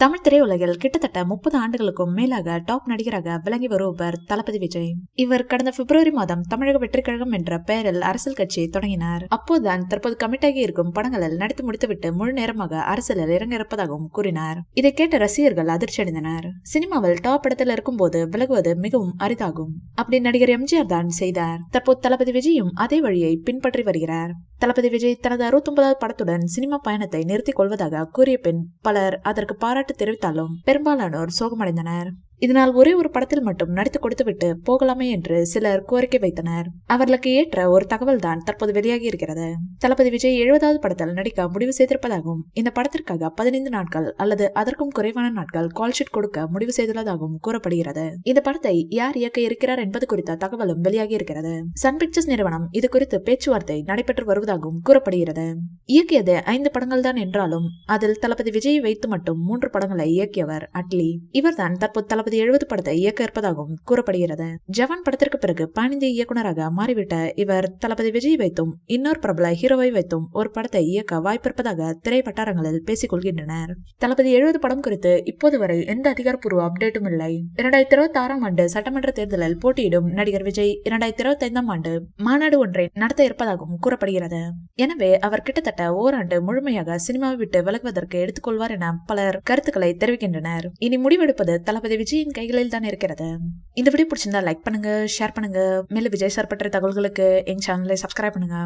தமிழ் திரையுலகில் கிட்டத்தட்ட 30 ஆண்டுகளுக்கும் மேலாக டாப் நடிகராக விளங்கி வருபவர் தளபதி விஜய். இவர் கடந்த பிப்ரவரி மாதம் தமிழக வெற்றிக் கழகம் என்ற பெயரில் அரசியல் கட்சியை தொடங்கினார். அப்போதுதான் தற்போது கமிட்டாகி இருக்கும் படங்களில் நடித்து முடித்துவிட்டு முழு நேரமாக அரசியலில் இறங்க இருப்பதாகவும் கூறினார். இதை கேட்ட ரசிகர்கள் அதிர்ச்சி அடைந்தனர். சினிமாவில் டாப் இடத்தில் இருக்கும் போது விலகுவது மிகவும் அரிதாகும். அப்படி நடிகர் எம்ஜிஆர் தான் செய்தார். தற்போது தளபதி விஜயும் அதே வழியை பின்பற்றி வருகிறார். தளபதி விஜய் தனது 69வது படத்துடன் சினிமா பயணத்தை நிறுத்திக் கொள்வதாக கூறிய பின் பலர் அதற்கு பாராட்டு தெரிவித்தாலும் பெரும்பாலானோர் சோகமடைந்தனர். இதனால் ஒரே ஒரு படத்தில் மட்டும் நடித்து கொடுத்துவிட்டு போகலாமே என்று சிலர் கோரிக்கை வைத்தனர். அவர்களுக்கு ஏற்ற ஒரு தகவல் தான் தற்போது வெளியாகி இருக்கிறது. தளபதி விஜய் 70வது படத்தில் நடிக்க முடிவு செய்திருப்பதாகவும் இந்த படத்திற்காக 15 நாட்கள் அல்லது அதற்கும் குறைவான நாட்கள் கால்ஷீட் கொடுக்க முடிவு செய்துள்ளதாகவும் கூறப்படுகிறது. இந்த படத்தை யார் இயக்க இருக்கிறார் என்பது குறித்த தகவலும் வெளியாகி இருக்கிறது. சன் பிக்சர்ஸ் நிறுவனம் இது குறித்து பேச்சுவார்த்தை நடைபெற்று வருவதாகவும் கூறப்படுகிறது. இயக்கியது 5 படங்கள் தான் என்றாலும் அதில் தளபதி விஜயை வைத்து மட்டும் 3 படங்களை இயக்கியவர் அட்லி. இவர்தான் தற்போது 70 படத்தை இயக்க இருப்பதாகவும் கூறப்படுகிறது. ஜவான் படத்திற்கு பிறகு 15 இயக்குநராக மாறிவிட்ட இவர் தளபதி விஜய் வைத்தும் இன்னொரு பிரபல ஹீரோவை வைத்தும் ஒரு படத்தை இயக்க வாய்ப்பிருப்பதாக திரை வட்டாரங்களில் பேசிக் கொள்கின்றனர். தளபதி 70 படம் குறித்து இப்போது வரை எந்த அதிகாரப்பூர்வ அப்டேட்டும் இல்லை. 2026ஆம் ஆண்டு சட்டமன்ற தேர்தலில் போட்டியிடும் நடிகர் விஜய் 2025ஆம் ஆண்டு மாநாடு ஒன்றை நடத்த இருப்பதாகவும் கூறப்படுகிறது. எனவே அவர் கிட்டத்தட்ட ஓராண்டு முழுமையாக சினிமாவை விட்டு விலகுவதற்கு எடுத்துக்கொள்வார் என பலர் கருத்துக்களை தெரிவிக்கின்றனர். இனி முடிவெடுப்பது தளபதி விஜய் கைகளில் தான் இருக்கிறது. இந்த வீடியோ பிடிச்சிருந்தா லைக் பண்ணுங்க, ஷேர் பண்ணுங்க. மேலும் விஜய் சார் பற்றிய தகவல்களுக்கு எங்க சேனலை சப்ஸ்கிரைப் பண்ணுங்க.